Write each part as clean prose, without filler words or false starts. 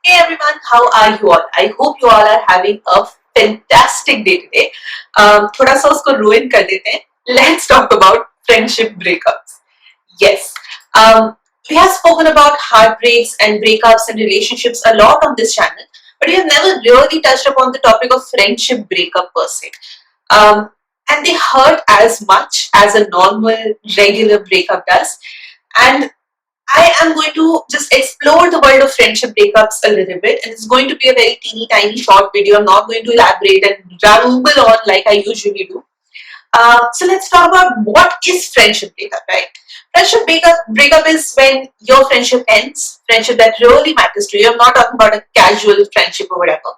Hey everyone, how are you all? I hope you all are having a fantastic day today. थोड़ा सा उसको ruin कर देते हैं. Let's talk about friendship breakups. Yes, we have spoken about heartbreaks and breakups and relationships a lot on this channel, but we have never really touched upon the topic of friendship breakup per se. Um, and they hurt as much as a normal, regular breakup does. And I am going to just explore the world of friendship breakups a little bit, and it's going to be a very teeny tiny short video. I'm not going to elaborate and ramble on like I usually do. So let's talk about what is friendship breakup, right? Breakup is when your friendship ends, friendship that really matters to you. I'm not talking about a casual friendship or whatever.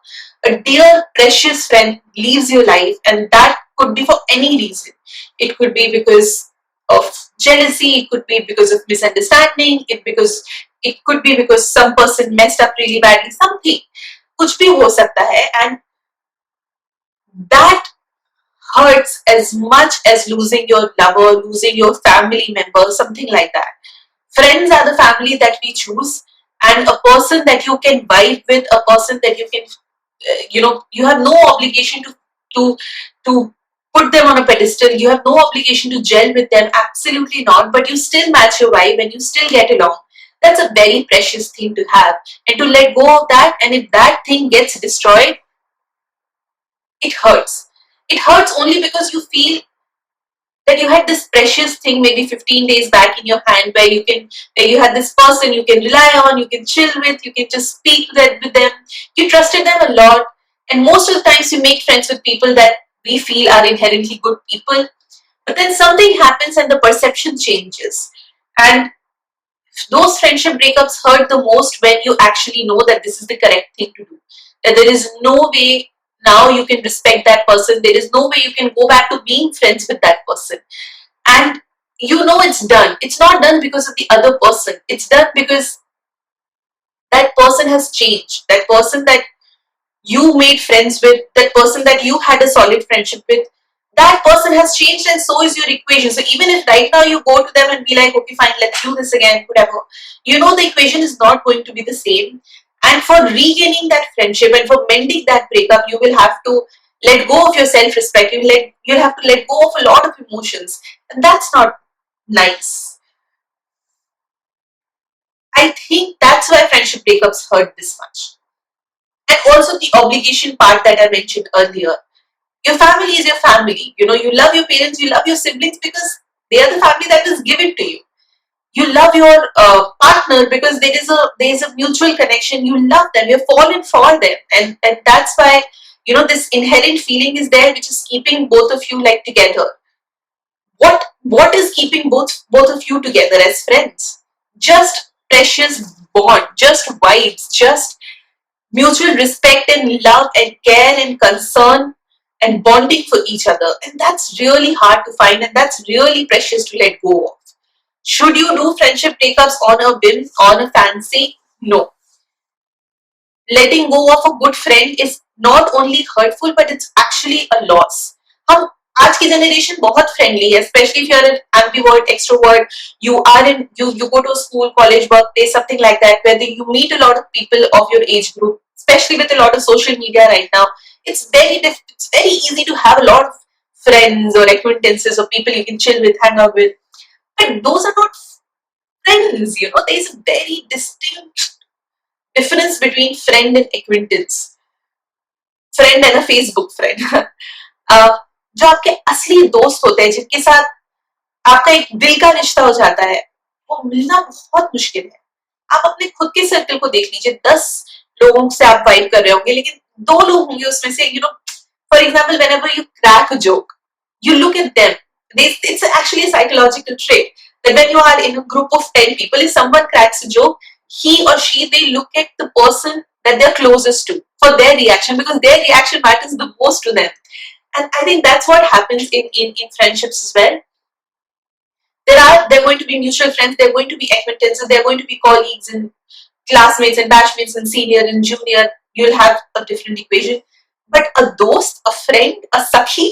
A dear, precious friend leaves your life, and that could be for any reason. It could be because of jealousy, it could be because of misunderstanding, it could be because some person messed up really badly, something. कुछ भी हो सकता है, and that hurts as much as losing your lover, losing your family member, something like that. Friends are the family that we choose, and a person that you can vibe with, a person that you can, you have no obligation to to put them on a pedestal. You have no obligation to gel with them, absolutely not. But you still match your vibe and you still get along. That's a very precious thing to have, and to let go of that. And if that thing gets destroyed, it hurts. It hurts only because you feel that you had this precious thing maybe 15 days back in your hand, where you had this person you can rely on, you can chill with, you can just speak with them, you trusted them a lot. And most of the times we make friends with people that we feel are inherently good people, but then something happens and the perception changes. And those friendship breakups hurt the most when you actually know that this is the correct thing to do, that there is no way now you can respect that person, there is no way you can go back to being friends with that person. And you know it's done. It's not done because of the other person, it's done because that person has changed. That person that you made friends with, that person that you had a solid friendship with, that person has changed, and so is your equation. So even if right now you go to them and be like, okay, fine, let's do this again, whatever, you know the equation is not going to be the same. And for regaining that friendship and for mending that breakup, you will have to let go of your self-respect. You'll have to let go of a lot of emotions, and that's not nice. I think that's why friendship breakups hurt this much. And also the obligation part that I mentioned earlier. Your family is your family. You know, you love your parents, you love your siblings because they are the family that is given to you. You love your partner because there is a mutual connection. You love them. You're fallen for them, and that's why this inherent feeling is there, which is keeping both of you like together. What is keeping both of you together as friends? Just precious bond, just vibes, just mutual respect and love and care and concern and bonding for each other. And that's really hard to find, and that's really precious to let go of. Should you do friendship breakups on a whim, on a fancy? No. Letting go of a good friend is not only hurtful, but it's actually a loss. हम आज की generation बहुत friendly है, especially if you're an ambivert, extrovert, you go to a school, college, workplace, something like that, where you meet a lot of people of your age group, especially with a lot of social media right now. It's very easy to have a lot of friends or acquaintances or people you can chill with, hang out with. But those are not friends, there's a very distinct difference between friend and acquaintance, friend and a Facebook friend. जो आपके असली दोस्त होते हैं, जिनके साथ आपका एक दिल का रिश्ता हो जाता है, वो मिलना बहुत मुश्किल है. आप अपने खुद के सर्कल को देख लीजिए, 10 लोगों से आप वाइब कर रहे होंगे, लेकिन 2 लोग होंगे उसमें से, for example, whenever you crack a joke, you look at them. It's actually a psychological trait that when you are in a group of 10 people, if someone cracks a joke, he or she, they look at the person that they're closest to for their reaction, because their reaction matters the most to them. And I think that's what happens in friendships as well. There are going to be mutual friends, there are going to be acquaintances, there are going to be colleagues and classmates and batchmates and senior and junior. You'll have a different equation. But a dost, a friend, a sakhi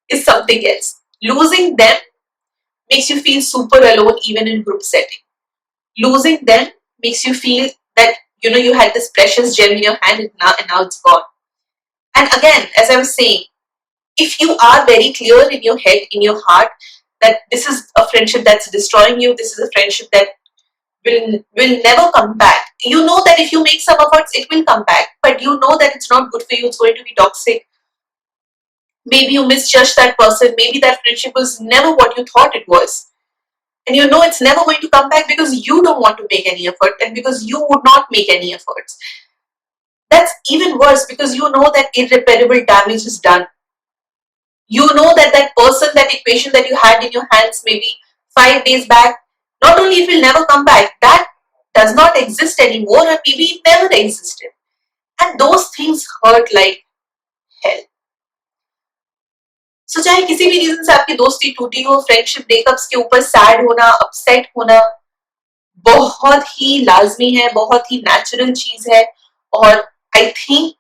is something else. Losing them makes you feel super alone even in group setting. Losing them makes you feel that You had this precious gem in your hand, and now it's gone. And again, as I was saying, if you are very clear in your head, in your heart, that this is a friendship that's destroying you, this is a friendship that will never come back. You know that if you make some efforts, it will come back, but you know that it's not good for you, it's going to be toxic. Maybe you misjudged that person, maybe that friendship was never what you thought it was. And you know it's never going to come back because you don't want to make any effort and because you would not make any efforts. That's even worse because you know that irreparable damage is done. You know that that person, that equation that you had in your hands maybe 5 days back, not only it will never come back, that does not exist anymore, or maybe it never existed. And those things hurt like hell. So चाहे किसी भी reason से आपकी दोस्ती टूटी हो, friendship breakups के ऊपर सैड होना, अपसेट होना बहुत ही लाजमी है, बहुत ही नेचुरल चीज है. और आई थिंक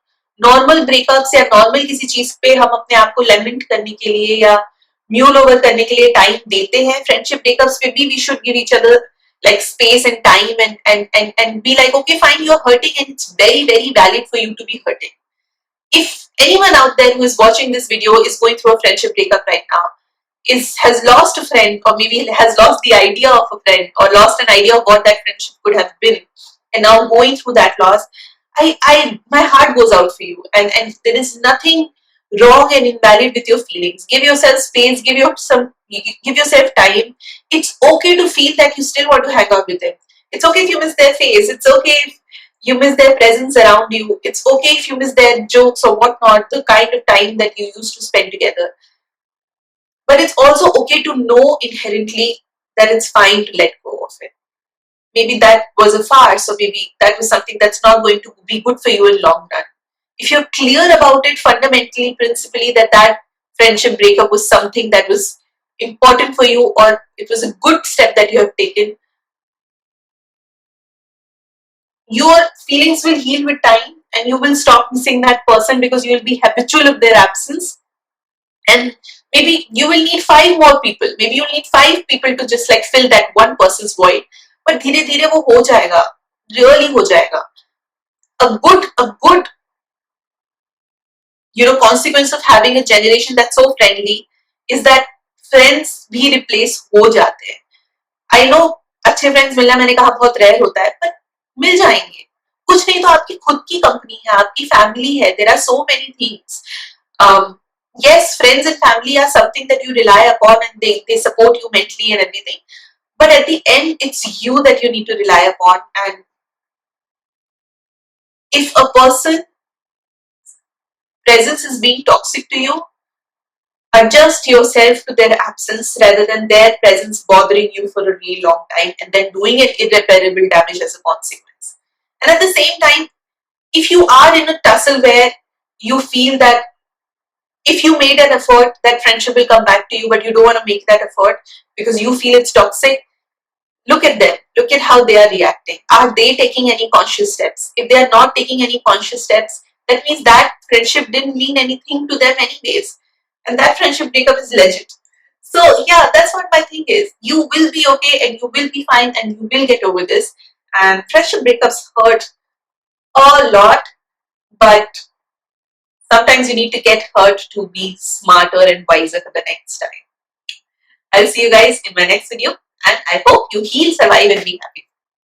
नॉर्मल ब्रेकअप्स या नॉर्मल किसी चीज पे हम अपने आप को लेमेंट करने के लिए या म्यूल ओवर करने के लिए टाइम देते हैं. फ्रेंडशिप ब्रेकअप्स पे भी we should give each other like space and time and be like, okay, fine, you're hurting and it's very, very valid for you to be hurting. If anyone out there who is watching this video is going through a friendship breakup right now, has lost a friend, or maybe has lost the idea of a friend, or lost an idea of what that friendship could have been, and now going through that loss, my heart goes out for you, and there is nothing wrong and invalid with your feelings. Give yourself space, give yourself time. It's okay to feel that you still want to hang out with them. It's okay if you miss their face. It's okay if you miss their presence around you. It's okay if you miss their jokes or whatnot, the kind of time that you used to spend together. But it's also okay to know inherently that it's fine to let go of it. Maybe that was a farce, or maybe that was something that's not going to be good for you in long run. If you're clear about it fundamentally, principally, that friendship breakup was something that was important for you, or it was a good step that you have taken, your feelings will heal with time and you will stop missing that person because you will be habitual of their absence. And maybe you will need 5 more people. Maybe you need 5 people to just like fill that one person's void. But धीरे धीरे वो हो जाएगा, really हो जाएगा. A good consequence of having a generation that's so friendly is that friends भी replace हो जाते हैं. I know अच्छे फ्रेंड्स मिलना, मैंने कहा, बहुत रेयर होता है, पर मिल जाएंगे. कुछ नहीं तो आपकी खुद की कंपनी है, आपकी फैमिली है. There are so many things. Yes, friends and family are something that you rely upon and they support you mentally and everything. But at the end, it's you that you need to rely upon. And if a person's presence is being toxic to you, adjust yourself to their absence rather than their presence bothering you for a really long time and then doing it irreparable damage as a consequence. And at the same time, if you are in a tussle where you feel that if you made an effort, that friendship will come back to you, but you don't want to make that effort because you feel it's toxic, look at them. Look at how they are reacting. Are they taking any conscious steps? If they are not taking any conscious steps, that means that friendship didn't mean anything to them anyways. And that friendship breakup is legit. So yeah, that's what my thing is. You will be okay and you will be fine and you will get over this. And friendship breakups hurt a lot, but sometimes you need to get hurt to be smarter and wiser for the next time. I'll see you guys in my next video, and I hope you heal, survive, and be happy.